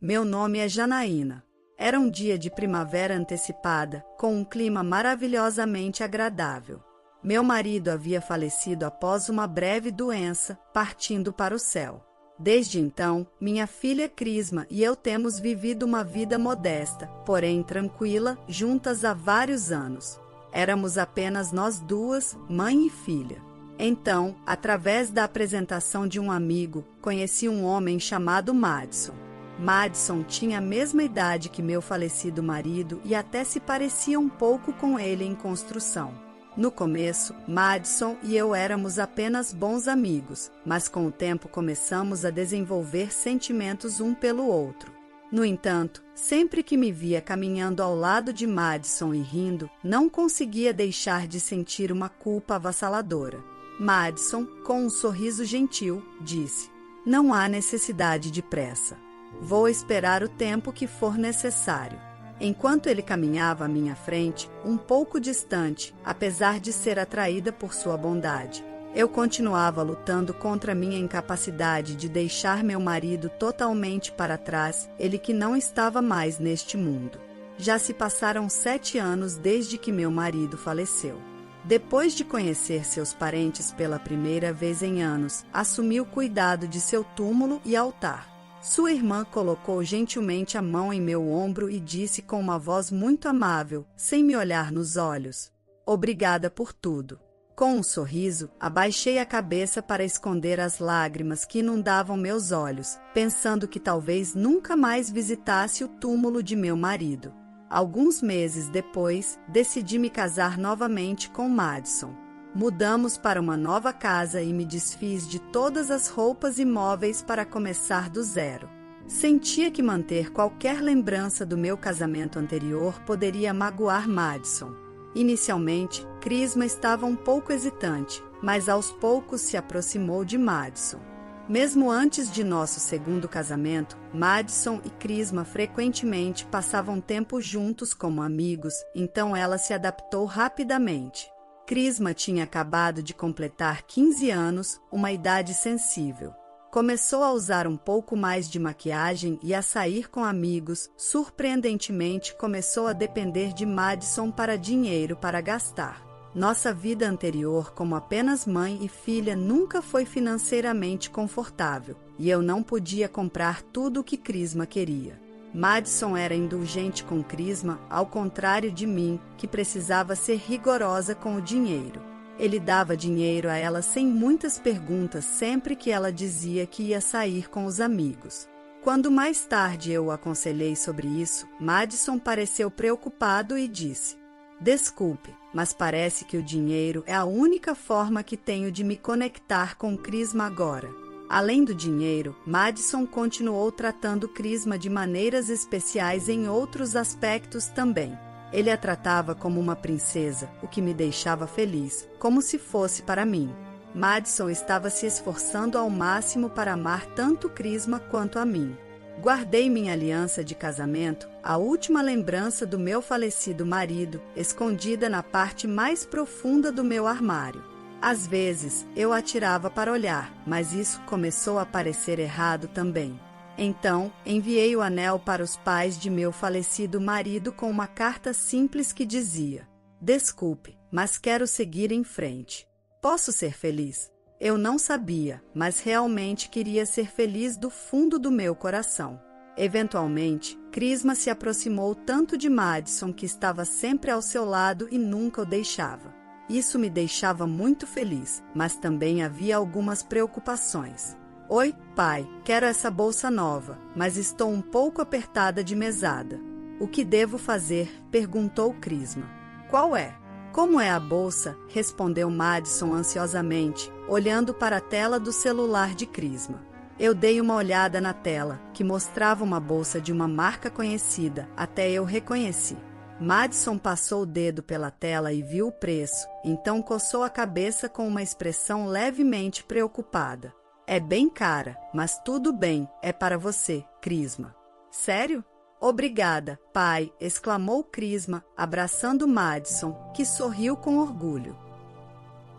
Meu nome é Janaína. Era um dia de primavera antecipada, com um clima maravilhosamente agradável. Meu marido havia falecido após uma breve doença, partindo para o céu. Desde então, minha filha Crisma e eu temos vivido uma vida modesta, porém tranquila, juntas há vários anos. Éramos apenas nós duas, mãe e filha. Então, através da apresentação de um amigo, conheci um homem chamado Madison. Madison tinha a mesma idade que meu falecido marido e até se parecia um pouco com ele em construção. No começo, Madison e eu éramos apenas bons amigos, mas com o tempo começamos a desenvolver sentimentos um pelo outro. No entanto, sempre que me via caminhando ao lado de Madison e rindo, não conseguia deixar de sentir uma culpa avassaladora. Madison, com um sorriso gentil, disse: "Não há necessidade de pressa. Vou esperar o tempo que for necessário." Enquanto ele caminhava à minha frente, um pouco distante, apesar de ser atraída por sua bondade, eu continuava lutando contra minha incapacidade de deixar meu marido totalmente para trás, ele que não estava mais neste mundo. Já se passaram 7 anos desde que meu marido faleceu. Depois de conhecer seus parentes pela primeira vez em anos, assumi o cuidado de seu túmulo e altar. Sua irmã colocou gentilmente a mão em meu ombro e disse com uma voz muito amável, sem me olhar nos olhos: "Obrigada por tudo." Com um sorriso, abaixei a cabeça para esconder as lágrimas que inundavam meus olhos, pensando que talvez nunca mais visitasse o túmulo de meu marido. Alguns meses depois, decidi me casar novamente com Madison. Mudamos para uma nova casa e me desfiz de todas as roupas e móveis para começar do zero. Sentia que manter qualquer lembrança do meu casamento anterior poderia magoar Madison. Inicialmente, Crisma estava um pouco hesitante, mas aos poucos se aproximou de Madison. Mesmo antes de nosso segundo casamento, Madison e Crisma frequentemente passavam tempo juntos como amigos, então ela se adaptou rapidamente. Crisma tinha acabado de completar 15 anos, uma idade sensível. Começou a usar um pouco mais de maquiagem e a sair com amigos. Surpreendentemente, começou a depender de Madison para dinheiro para gastar. Nossa vida anterior como apenas mãe e filha nunca foi financeiramente confortável, e eu não podia comprar tudo o que Crisma queria. Madison era indulgente com Crisma, ao contrário de mim, que precisava ser rigorosa com o dinheiro. Ele dava dinheiro a ela sem muitas perguntas sempre que ela dizia que ia sair com os amigos. Quando mais tarde eu o aconselhei sobre isso, Madison pareceu preocupado e disse: "Desculpe, mas parece que o dinheiro é a única forma que tenho de me conectar com Crisma agora." Além do dinheiro, Madison continuou tratando Crisma de maneiras especiais em outros aspectos também. Ele a tratava como uma princesa, o que me deixava feliz, como se fosse para mim. Madison estava se esforçando ao máximo para amar tanto Crisma quanto a mim. Guardei minha aliança de casamento, a última lembrança do meu falecido marido, escondida na parte mais profunda do meu armário. Às vezes, eu a tirava para olhar, mas isso começou a parecer errado também. Então, enviei o anel para os pais de meu falecido marido com uma carta simples que dizia: "Desculpe, mas quero seguir em frente. Posso ser feliz?" Eu não sabia, mas realmente queria ser feliz do fundo do meu coração. Eventualmente, Crisma se aproximou tanto de Madison que estava sempre ao seu lado e nunca o deixava. Isso me deixava muito feliz, mas também havia algumas preocupações. "Oi, pai, quero essa bolsa nova, mas estou um pouco apertada de mesada." "O que devo fazer?" perguntou Crisma. "Qual é?" "Como é a bolsa?" respondeu Madison ansiosamente, olhando para a tela do celular de Crisma. Eu dei uma olhada na tela, que mostrava uma bolsa de uma marca conhecida, até eu reconheci. Madison passou o dedo pela tela e viu o preço, então coçou a cabeça com uma expressão levemente preocupada. "É bem cara, mas tudo bem, é para você, Crisma." "Sério?" "Obrigada, pai", exclamou Crisma, abraçando Madison, que sorriu com orgulho.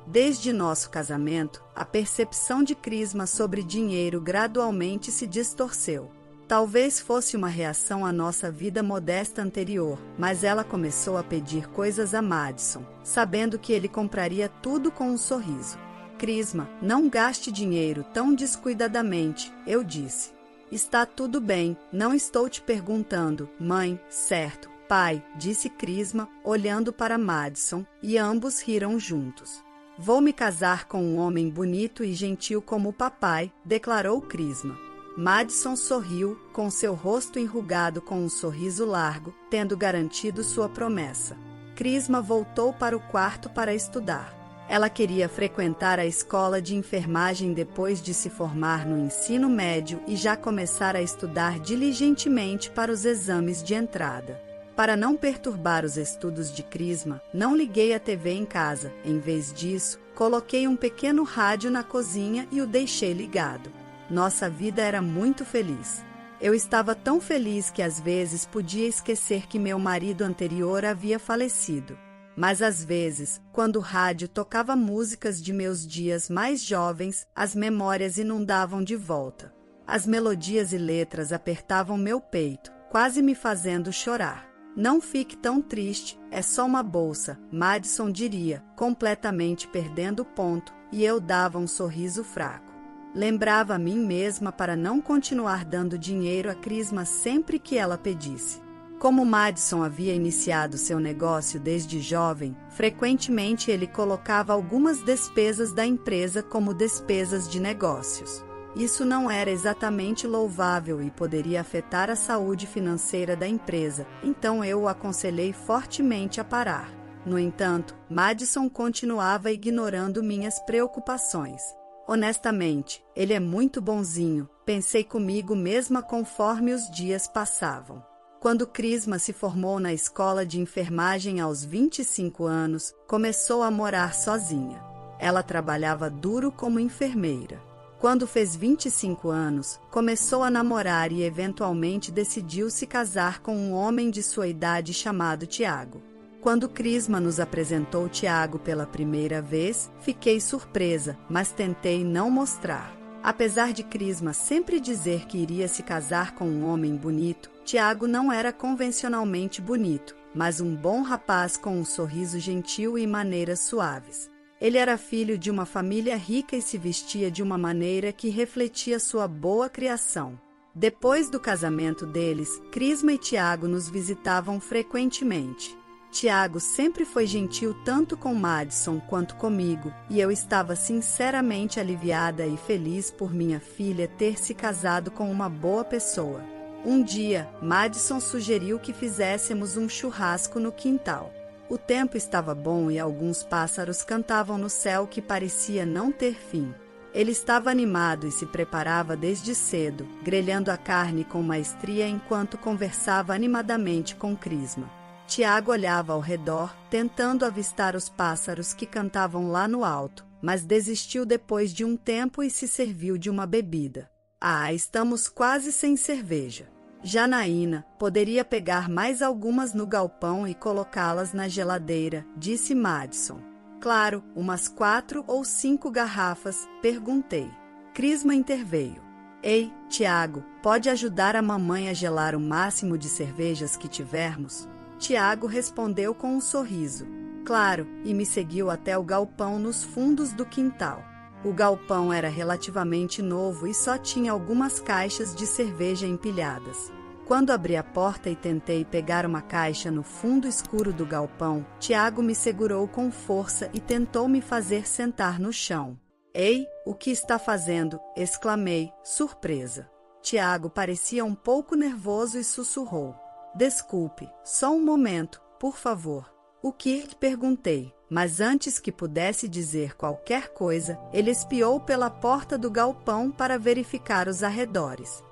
Desde nosso casamento, a percepção de Crisma sobre dinheiro gradualmente se distorceu. Talvez fosse uma reação à nossa vida modesta anterior, mas ela começou a pedir coisas a Madison, sabendo que ele compraria tudo com um sorriso. Crisma, não gaste dinheiro tão descuidadamente, eu disse. Está tudo bem, não estou te perguntando, mãe, certo, pai, disse Crisma, olhando para Madison, e ambos riram juntos. Vou me casar com um homem bonito e gentil como o papai, declarou Crisma. Madison sorriu, com seu rosto enrugado com um sorriso largo, tendo garantido sua promessa. Crisma voltou para o quarto para estudar. Ela queria frequentar a escola de enfermagem depois de se formar no ensino médio e já começar a estudar diligentemente para os exames de entrada. Para não perturbar os estudos de Crisma, não liguei a TV em casa. Em vez disso, coloquei um pequeno rádio na cozinha e o deixei ligado. Nossa vida era muito feliz. Eu estava tão feliz que às vezes podia esquecer que meu marido anterior havia falecido. Mas às vezes, quando o rádio tocava músicas de meus dias mais jovens, as memórias inundavam de volta. As melodias e letras apertavam meu peito, quase me fazendo chorar. Não fique tão triste, é só uma bolsa, Madison diria, completamente perdendo o ponto, e eu dava um sorriso fraco. Lembrava a mim mesma para não continuar dando dinheiro a Crisma sempre que ela pedisse. Como Madison havia iniciado seu negócio desde jovem, frequentemente ele colocava algumas despesas da empresa como despesas de negócios. Isso não era exatamente louvável e poderia afetar a saúde financeira da empresa, então eu o aconselhei fortemente a parar. No entanto, Madison continuava ignorando minhas preocupações. Honestamente, ele é muito bonzinho, pensei comigo mesma conforme os dias passavam. Quando Crisma se formou na escola de enfermagem aos 25 anos, começou a morar sozinha. Ela trabalhava duro como enfermeira. Quando fez 25 anos, começou a namorar e eventualmente decidiu se casar com um homem de sua idade chamado Tiago. Quando Crisma nos apresentou Tiago pela primeira vez, fiquei surpresa, mas tentei não mostrar. Apesar de Crisma sempre dizer que iria se casar com um homem bonito, Tiago não era convencionalmente bonito, mas um bom rapaz com um sorriso gentil e maneiras suaves. Ele era filho de uma família rica e se vestia de uma maneira que refletia sua boa criação. Depois do casamento deles, Crisma e Tiago nos visitavam frequentemente. Tiago sempre foi gentil tanto com Madison quanto comigo, e eu estava sinceramente aliviada e feliz por minha filha ter se casado com uma boa pessoa. Um dia, Madison sugeriu que fizéssemos um churrasco no quintal. O tempo estava bom e alguns pássaros cantavam no céu que parecia não ter fim. Ele estava animado e se preparava desde cedo, grelhando a carne com maestria enquanto conversava animadamente com Crisma. Tiago olhava ao redor, tentando avistar os pássaros que cantavam lá no alto, mas desistiu depois de um tempo e se serviu de uma bebida. Ah, estamos quase sem cerveja. Janaína, poderia pegar mais algumas no galpão e colocá-las na geladeira, disse Madison. Claro, umas 4 ou 5 garrafas, perguntei. Crisma interveio. Ei, Tiago, pode ajudar a mamãe a gelar o máximo de cervejas que tivermos? Tiago respondeu com um sorriso. Claro, e me seguiu até o galpão nos fundos do quintal. O galpão era relativamente novo e só tinha algumas caixas de cerveja empilhadas. Quando abri a porta e tentei pegar uma caixa no fundo escuro do galpão, Tiago me segurou com força e tentou me fazer sentar no chão. Ei, o que está fazendo? Exclamei, surpresa. Tiago parecia um pouco nervoso e sussurrou. Desculpe, só um momento, por favor. O que? Perguntei, mas antes que pudesse dizer qualquer coisa, ele espiou pela porta do galpão para verificar os arredores.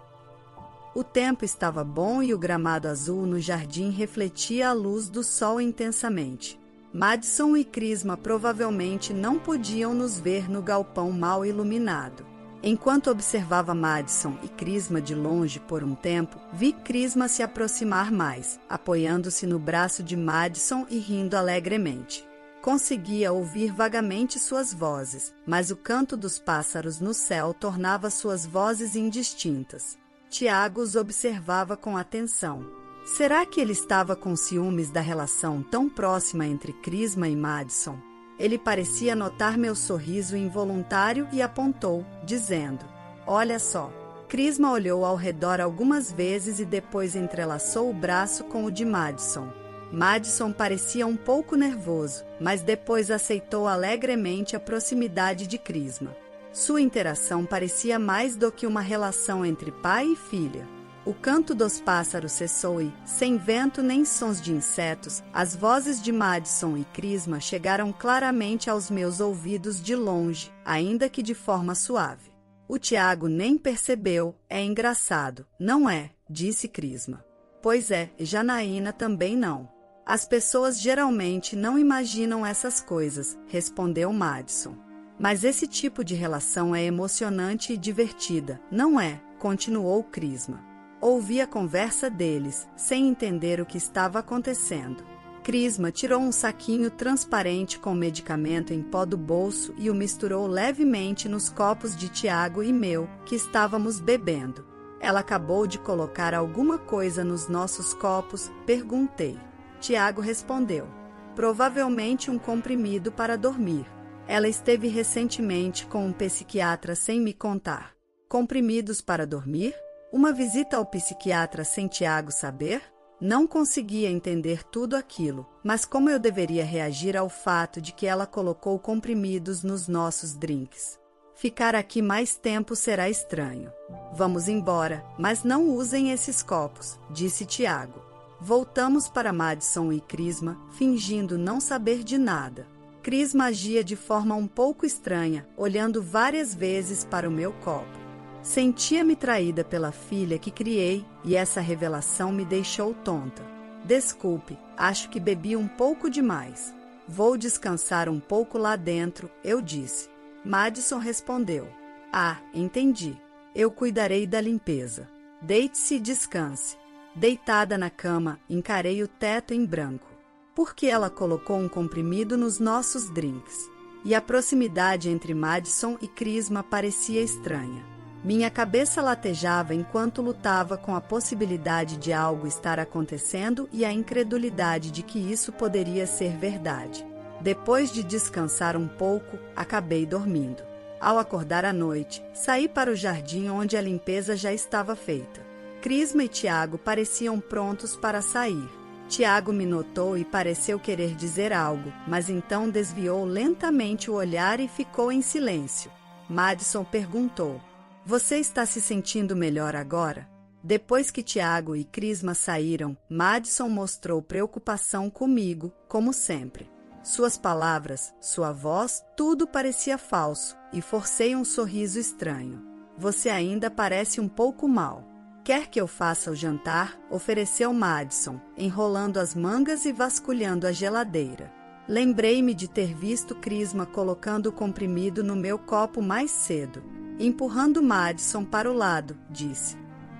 O tempo estava bom e o gramado azul no jardim refletia a luz do sol intensamente. Madison e Crisma provavelmente não podiam nos ver no galpão mal iluminado. Enquanto observava Madison e Crisma de longe por um tempo, vi Crisma se aproximar mais, apoiando-se no braço de Madison e rindo alegremente. Conseguia ouvir vagamente suas vozes, mas o canto dos pássaros no céu tornava suas vozes indistintas. Tiago os observava com atenção. Será que ele estava com ciúmes da relação tão próxima entre Crisma e Madison? Ele parecia notar meu sorriso involuntário e apontou, dizendo: olha só. Crisma olhou ao redor algumas vezes e depois entrelaçou o braço com o de Madison. Madison parecia um pouco nervoso, mas depois aceitou alegremente a proximidade de Crisma. Sua interação parecia mais do que uma relação entre pai e filha. O canto dos pássaros cessou e, sem vento nem sons de insetos, as vozes de Madison e Crisma chegaram claramente aos meus ouvidos de longe, ainda que de forma suave. O Tiago nem percebeu, é engraçado, não é? Disse Crisma. Pois é, Janaína também não. As pessoas geralmente não imaginam essas coisas, respondeu Madison. Mas esse tipo de relação é emocionante e divertida, não é? Continuou Crisma. Ouvi a conversa deles, sem entender o que estava acontecendo. Crisma tirou um saquinho transparente com medicamento em pó do bolso e o misturou levemente nos copos de Tiago e meu, que estávamos bebendo. Ela acabou de colocar alguma coisa nos nossos copos? Perguntei. Tiago respondeu. Provavelmente um comprimido para dormir. Ela esteve recentemente com um psiquiatra sem me contar. Comprimidos para dormir? Uma visita ao psiquiatra sem Tiago saber? Não conseguia entender tudo aquilo, mas como eu deveria reagir ao fato de que ela colocou comprimidos nos nossos drinks? Ficar aqui mais tempo será estranho. Vamos embora, mas não usem esses copos, disse Tiago. Voltamos para Madison e Crisma, fingindo não saber de nada. Crisma agia de forma um pouco estranha, olhando várias vezes para o meu copo. Sentia-me traída pela filha que criei e essa revelação me deixou tonta. Desculpe, acho que bebi um pouco demais. Vou descansar um pouco lá dentro, eu disse. Madison respondeu. Ah, entendi. Eu cuidarei da limpeza. Deite-se e descanse. Deitada na cama, encarei o teto em branco. Por que ela colocou um comprimido nos nossos drinks? E a proximidade entre Madison e Crisma parecia estranha. Minha cabeça latejava enquanto lutava com a possibilidade de algo estar acontecendo e a incredulidade de que isso poderia ser verdade. Depois de descansar um pouco, acabei dormindo. Ao acordar à noite, saí para o jardim onde a limpeza já estava feita. Crisma e Tiago pareciam prontos para sair. Tiago me notou e pareceu querer dizer algo, mas então desviou lentamente o olhar e ficou em silêncio. Madison perguntou. Você está se sentindo melhor agora? Depois que Tiago e Crisma saíram, Madison mostrou preocupação comigo, como sempre. Suas palavras, sua voz, tudo parecia falso, e forcei um sorriso estranho. Você ainda parece um pouco mal. Quer que eu faça o jantar? Ofereceu Madison, enrolando as mangas e vasculhando a geladeira. Lembrei-me de ter visto Crisma colocando o comprimido no meu copo mais cedo. Empurrando Madison para o lado, disse.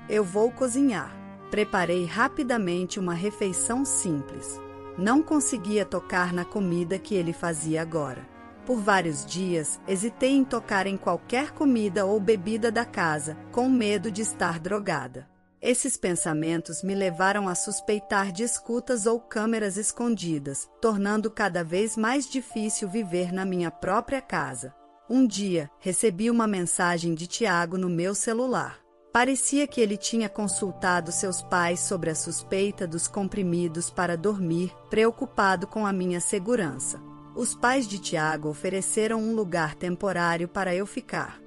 Eu vou cozinhar. Preparei rapidamente uma refeição simples. Não conseguia tocar na comida que ele fazia agora. Por vários dias, hesitei em tocar em qualquer comida ou bebida da casa, com medo de estar drogada. Esses pensamentos me levaram a suspeitar de escutas ou câmeras escondidas, tornando cada vez mais difícil viver na minha própria casa. Um dia, recebi uma mensagem de Tiago no meu celular. Parecia que ele tinha consultado seus pais sobre a suspeita dos comprimidos para dormir, preocupado com a minha segurança. Os pais de Tiago ofereceram um lugar temporário para eu ficar.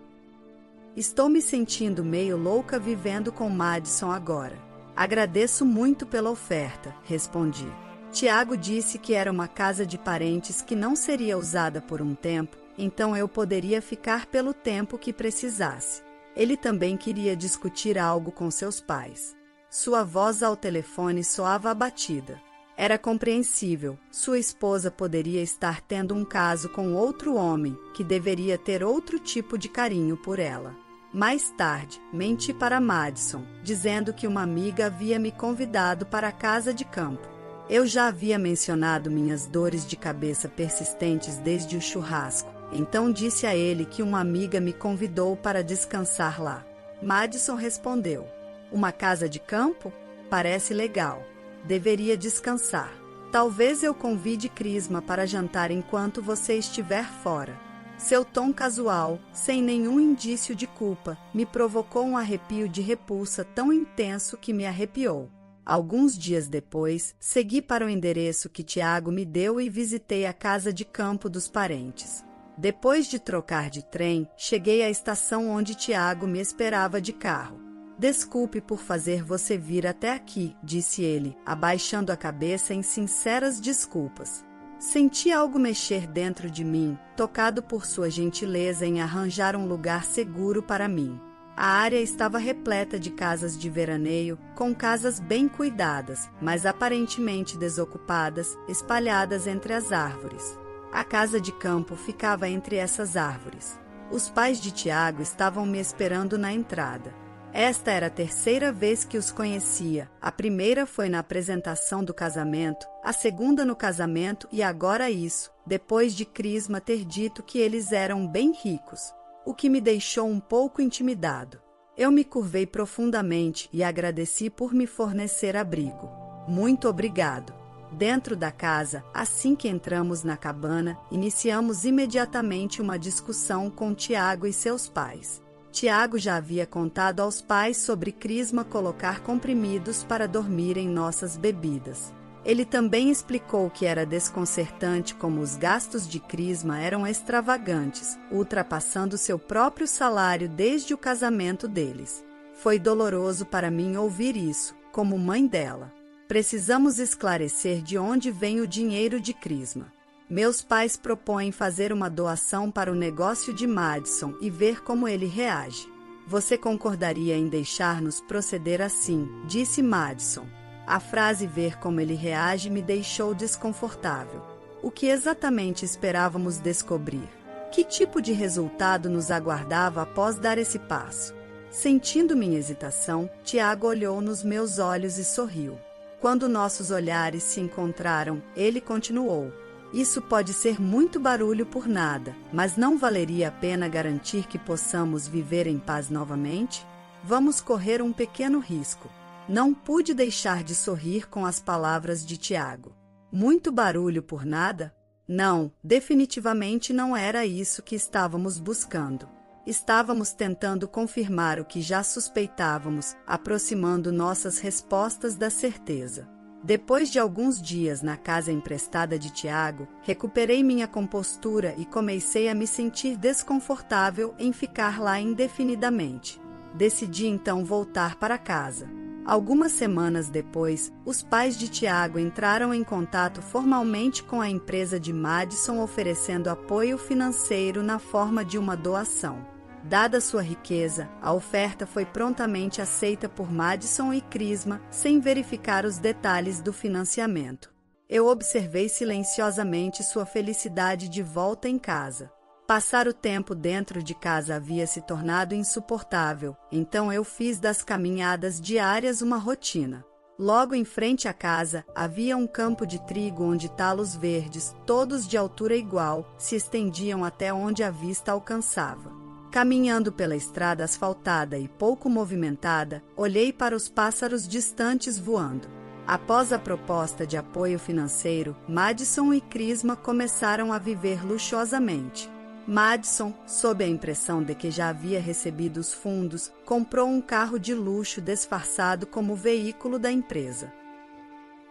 Estou me sentindo meio louca vivendo com Madison agora. Agradeço muito pela oferta, respondi. Tiago disse que era uma casa de parentes que não seria usada por um tempo, então eu poderia ficar pelo tempo que precisasse. Ele também queria discutir algo com seus pais. Sua voz ao telefone soava abatida. Era compreensível, sua esposa poderia estar tendo um caso com outro homem, que deveria ter outro tipo de carinho por ela. Mais tarde, menti para Madison, dizendo que uma amiga havia me convidado para a casa de campo. Eu já havia mencionado minhas dores de cabeça persistentes desde o churrasco, então disse a ele que uma amiga me convidou para descansar lá. Madison respondeu, Uma casa de campo? Parece legal. Deveria descansar. Talvez eu convide Crisma para jantar enquanto você estiver fora. Seu tom casual, sem nenhum indício de culpa, me provocou um arrepio de repulsa tão intenso que me arrepiou. Alguns dias depois, segui para o endereço que Tiago me deu e visitei a casa de campo dos parentes. Depois de trocar de trem, cheguei à estação onde Tiago me esperava de carro. Desculpe por fazer você vir até aqui, disse ele, abaixando a cabeça em sinceras desculpas. Senti algo mexer dentro de mim, tocado por sua gentileza em arranjar um lugar seguro para mim. A área estava repleta de casas de veraneio, com casas bem cuidadas, mas aparentemente desocupadas, espalhadas entre as árvores. A casa de campo ficava entre essas árvores. Os pais de Tiago estavam me esperando na entrada. Esta era a terceira vez que os conhecia. A primeira foi na apresentação do casamento, a segunda no casamento e agora isso, depois de Crisma ter dito que eles eram bem ricos, o que me deixou um pouco intimidado. Eu me curvei profundamente e agradeci por me fornecer abrigo. Muito obrigado. Dentro da casa, assim que entramos na cabana, iniciamos imediatamente uma discussão com Tiago e seus pais. Tiago já havia contado aos pais sobre Crisma colocar comprimidos para dormir em nossas bebidas. Ele também explicou que era desconcertante como os gastos de Crisma eram extravagantes, ultrapassando seu próprio salário desde o casamento deles. Foi doloroso para mim ouvir isso, como mãe dela. Precisamos esclarecer de onde vem o dinheiro de Crisma. Meus pais propõem fazer uma doação para o negócio de Madison e ver como ele reage. Você concordaria em deixar-nos proceder assim, disse Madison. A frase ver como ele reage me deixou desconfortável. O que exatamente esperávamos descobrir? Que tipo de resultado nos aguardava após dar esse passo? Sentindo minha hesitação, Tiago olhou nos meus olhos e sorriu. Quando nossos olhares se encontraram, ele continuou. Isso pode ser muito barulho por nada, mas não valeria a pena garantir que possamos viver em paz novamente? Vamos correr um pequeno risco. Não pude deixar de sorrir com as palavras de Tiago. Muito barulho por nada? Não, definitivamente não era isso que estávamos buscando. Estávamos tentando confirmar o que já suspeitávamos, aproximando nossas respostas da certeza. Depois de alguns dias na casa emprestada de Tiago, recuperei minha compostura e comecei a me sentir desconfortável em ficar lá indefinidamente. Decidi então voltar para casa. Algumas semanas depois, os pais de Tiago entraram em contato formalmente com a empresa de Madison oferecendo apoio financeiro na forma de uma doação. Dada sua riqueza, a oferta foi prontamente aceita por Madison e Crisma, sem verificar os detalhes do financiamento. Eu observei silenciosamente sua felicidade de volta em casa. Passar o tempo dentro de casa havia se tornado insuportável, então eu fiz das caminhadas diárias uma rotina. Logo em frente à casa, havia um campo de trigo onde talos verdes, todos de altura igual, se estendiam até onde a vista alcançava. Caminhando pela estrada asfaltada e pouco movimentada, olhei para os pássaros distantes voando. Após a proposta de apoio financeiro, Madison e Crisma começaram a viver luxuosamente. Madison, sob a impressão de que já havia recebido os fundos, comprou um carro de luxo disfarçado como veículo da empresa.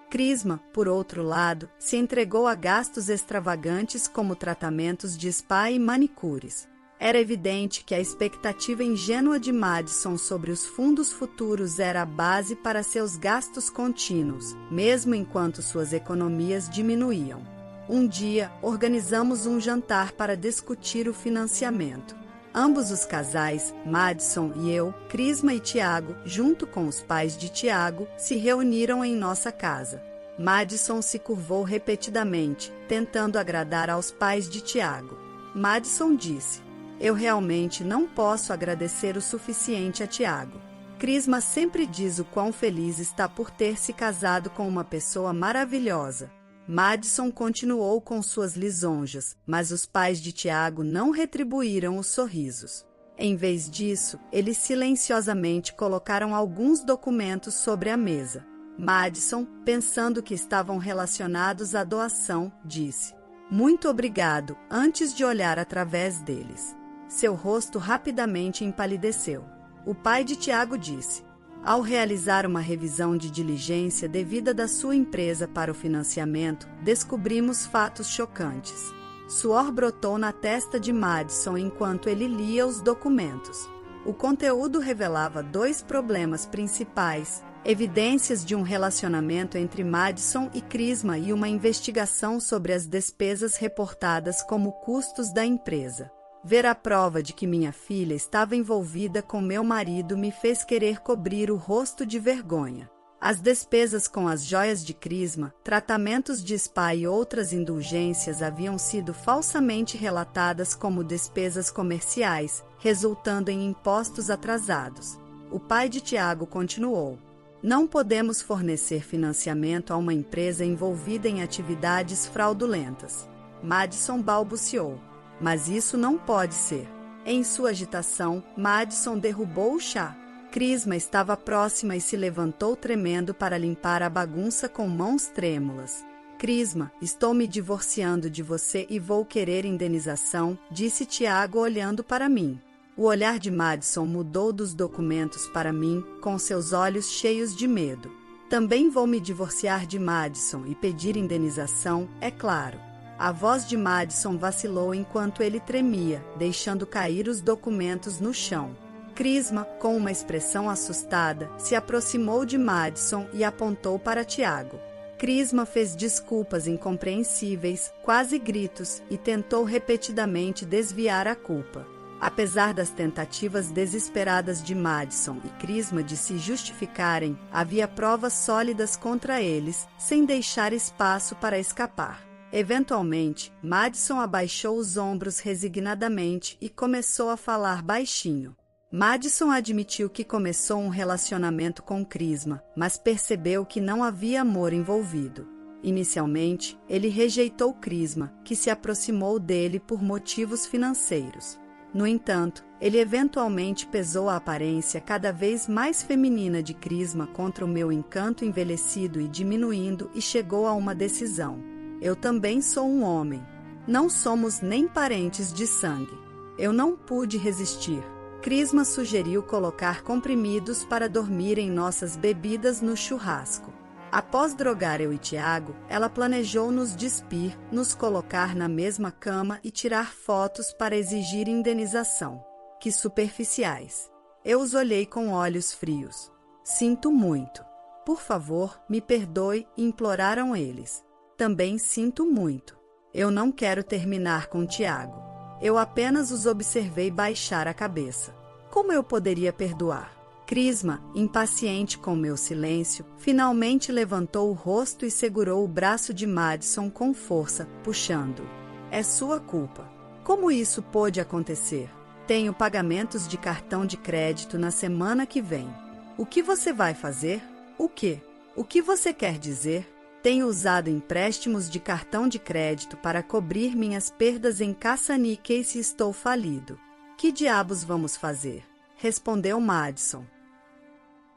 Crisma, por outro lado, se entregou a gastos extravagantes como tratamentos de spa e manicures. Era evidente que a expectativa ingênua de Madison sobre os fundos futuros era a base para seus gastos contínuos, mesmo enquanto suas economias diminuíam. Um dia, organizamos um jantar para discutir o financiamento. Ambos os casais, Madison e eu, Crisma e Tiago, junto com os pais de Tiago, se reuniram em nossa casa. Madison se curvou repetidamente, tentando agradar aos pais de Tiago. Madison disse: eu realmente não posso agradecer o suficiente a Tiago. Crisma sempre diz o quão feliz está por ter se casado com uma pessoa maravilhosa. Madison continuou com suas lisonjas, mas os pais de Tiago não retribuíram os sorrisos. Em vez disso, eles silenciosamente colocaram alguns documentos sobre a mesa. Madison, pensando que estavam relacionados à doação, disse: "Muito obrigado", antes de olhar através deles. Seu rosto rapidamente empalideceu. O pai de Tiago disse: "Ao realizar uma revisão de diligência devida da sua empresa para o financiamento, descobrimos fatos chocantes." Suor brotou na testa de Madison enquanto ele lia os documentos. O conteúdo revelava 2 problemas principais: evidências de um relacionamento entre Madison e Crisma e uma investigação sobre as despesas reportadas como custos da empresa. Ver a prova de que minha filha estava envolvida com meu marido me fez querer cobrir o rosto de vergonha. As despesas com as joias de Crisma, tratamentos de spa e outras indulgências haviam sido falsamente relatadas como despesas comerciais, resultando em impostos atrasados. O pai de Tiago continuou: "Não podemos fornecer financiamento a uma empresa envolvida em atividades fraudulentas." Madison balbuciou: "Mas isso não pode ser." Em sua agitação, Madison derrubou o chá. Crisma estava próxima e se levantou tremendo para limpar a bagunça com mãos trêmulas. "Crisma, estou me divorciando de você e vou querer indenização", disse Tiago olhando para mim. O olhar de Madison mudou dos documentos para mim, com seus olhos cheios de medo. "Também vou me divorciar de Madison e pedir indenização, é claro." A voz de Madison vacilou enquanto ele tremia, deixando cair os documentos no chão. Crisma, com uma expressão assustada, se aproximou de Madison e apontou para Tiago. Crisma fez desculpas incompreensíveis, quase gritos, e tentou repetidamente desviar a culpa. Apesar das tentativas desesperadas de Madison e Crisma de se justificarem, havia provas sólidas contra eles, sem deixar espaço para escapar. Eventualmente, Madison abaixou os ombros resignadamente e começou a falar baixinho. Madison admitiu que começou um relacionamento com Crisma, mas percebeu que não havia amor envolvido. Inicialmente, ele rejeitou Crisma, que se aproximou dele por motivos financeiros. No entanto, ele eventualmente pesou a aparência cada vez mais feminina de Crisma contra o meu encanto envelhecido e diminuindo e chegou a uma decisão: "Eu também sou um homem. Não somos nem parentes de sangue." Eu não pude resistir. Crisma sugeriu colocar comprimidos para dormir em nossas bebidas no churrasco. Após drogar eu e Tiago, ela planejou nos despir, nos colocar na mesma cama e tirar fotos para exigir indenização. Que superficiais. Eu os olhei com olhos frios. "Sinto muito. Por favor, me perdoe", imploraram eles. "Também sinto muito. Eu não quero terminar com Tiago." Eu apenas os observei baixar a cabeça. Como eu poderia perdoar? Crisma, impaciente com meu silêncio, finalmente levantou o rosto e segurou o braço de Madison com força, puxando. "É sua culpa. Como isso pôde acontecer? Tenho pagamentos de cartão de crédito na semana que vem. O que você vai fazer? O quê? O que você quer dizer? Tenho usado empréstimos de cartão de crédito para cobrir minhas perdas em caça-níqueis e estou falido. Que diabos vamos fazer?" respondeu Madison.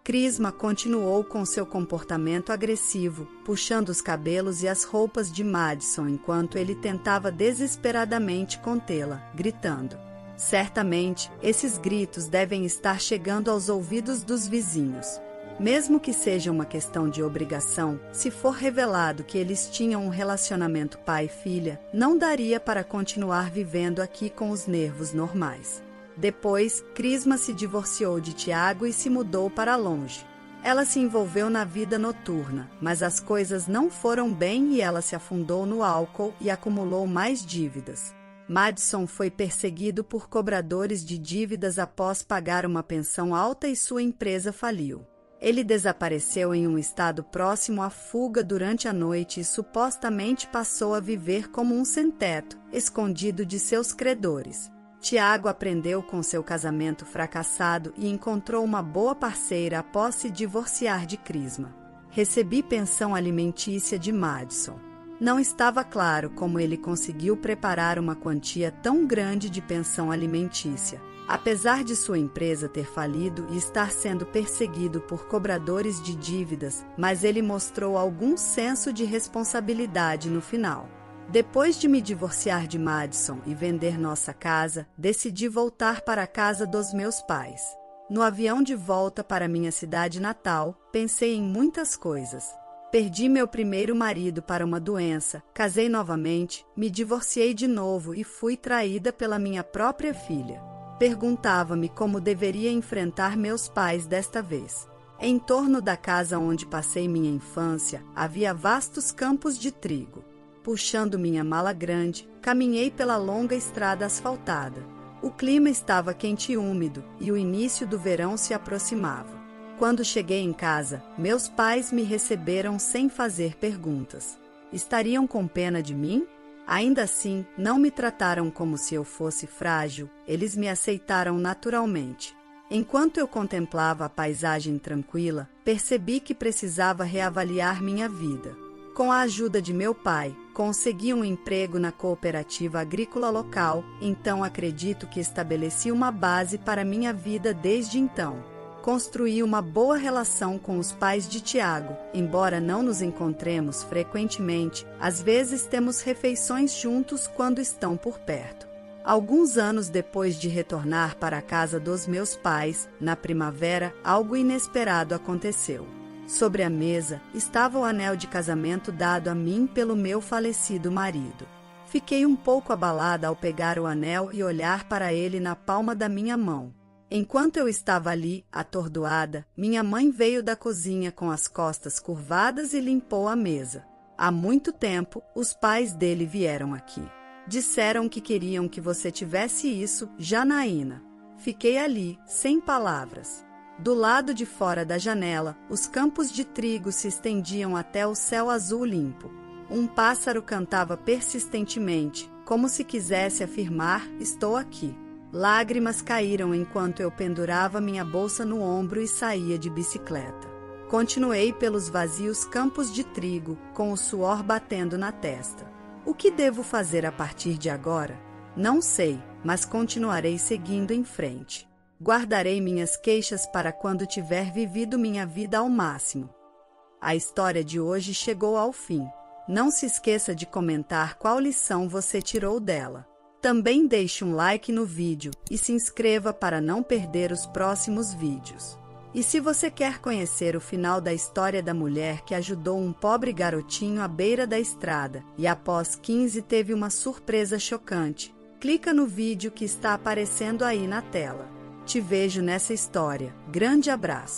Crisma continuou com seu comportamento agressivo, puxando os cabelos e as roupas de Madison enquanto ele tentava desesperadamente contê-la, gritando. Certamente, esses gritos devem estar chegando aos ouvidos dos vizinhos. Mesmo que seja uma questão de obrigação, se for revelado que eles tinham um relacionamento pai-filha, não daria para continuar vivendo aqui com os nervos normais. Depois, Crisma se divorciou de Tiago e se mudou para longe. Ela se envolveu na vida noturna, mas as coisas não foram bem e ela se afundou no álcool e acumulou mais dívidas. Madison foi perseguido por cobradores de dívidas após pagar uma pensão alta e sua empresa faliu. Ele desapareceu em um estado próximo à fuga durante a noite e supostamente passou a viver como um sem-teto, escondido de seus credores. Tiago aprendeu com seu casamento fracassado e encontrou uma boa parceira após se divorciar de Crisma. Recebi pensão alimentícia de Madison. Não estava claro como ele conseguiu preparar uma quantia tão grande de pensão alimentícia. Apesar de sua empresa ter falido e estar sendo perseguido por cobradores de dívidas, mas ele mostrou algum senso de responsabilidade no final. Depois de me divorciar de Madison e vender nossa casa, decidi voltar para a casa dos meus pais. No avião de volta para minha cidade natal, pensei em muitas coisas. Perdi meu primeiro marido para uma doença, casei novamente, me divorciei de novo e fui traída pela minha própria filha. Perguntava-me como deveria enfrentar meus pais desta vez. Em torno da casa onde passei minha infância, havia vastos campos de trigo. Puxando minha mala grande, caminhei pela longa estrada asfaltada. O clima estava quente e úmido, e o início do verão se aproximava. Quando cheguei em casa, meus pais me receberam sem fazer perguntas. Estariam com pena de mim? Ainda assim, não me trataram como se eu fosse frágil, eles me aceitaram naturalmente. Enquanto eu contemplava a paisagem tranquila, percebi que precisava reavaliar minha vida. Com a ajuda de meu pai, consegui um emprego na cooperativa agrícola local, então acredito que estabeleci uma base para minha vida desde então. Construí uma boa relação com os pais de Tiago, embora não nos encontremos frequentemente, às vezes temos refeições juntos quando estão por perto. Alguns anos depois de retornar para a casa dos meus pais, na primavera, algo inesperado aconteceu. Sobre a mesa estava o anel de casamento dado a mim pelo meu falecido marido. Fiquei um pouco abalada ao pegar o anel e olhar para ele na palma da minha mão. Enquanto eu estava ali, atordoada, minha mãe veio da cozinha com as costas curvadas e limpou a mesa. Há muito tempo, os pais dele vieram aqui. Disseram que queriam que você tivesse isso, Janaína. Fiquei ali, sem palavras. Do lado de fora da janela, os campos de trigo se estendiam até o céu azul limpo. Um pássaro cantava persistentemente, como se quisesse afirmar: estou aqui. Lágrimas caíram enquanto eu pendurava minha bolsa no ombro e saía de bicicleta. Continuei pelos vazios campos de trigo, com o suor batendo na testa. O que devo fazer a partir de agora? Não sei, mas continuarei seguindo em frente. Guardarei minhas queixas para quando tiver vivido minha vida ao máximo. A história de hoje chegou ao fim. Não se esqueça de comentar qual lição você tirou dela. Também deixe um like no vídeo e se inscreva para não perder os próximos vídeos. E se você quer conhecer o final da história da mulher que ajudou um pobre garotinho à beira da estrada e após 15 teve uma surpresa chocante, clica no vídeo que está aparecendo aí na tela. Te vejo nessa história. Grande abraço!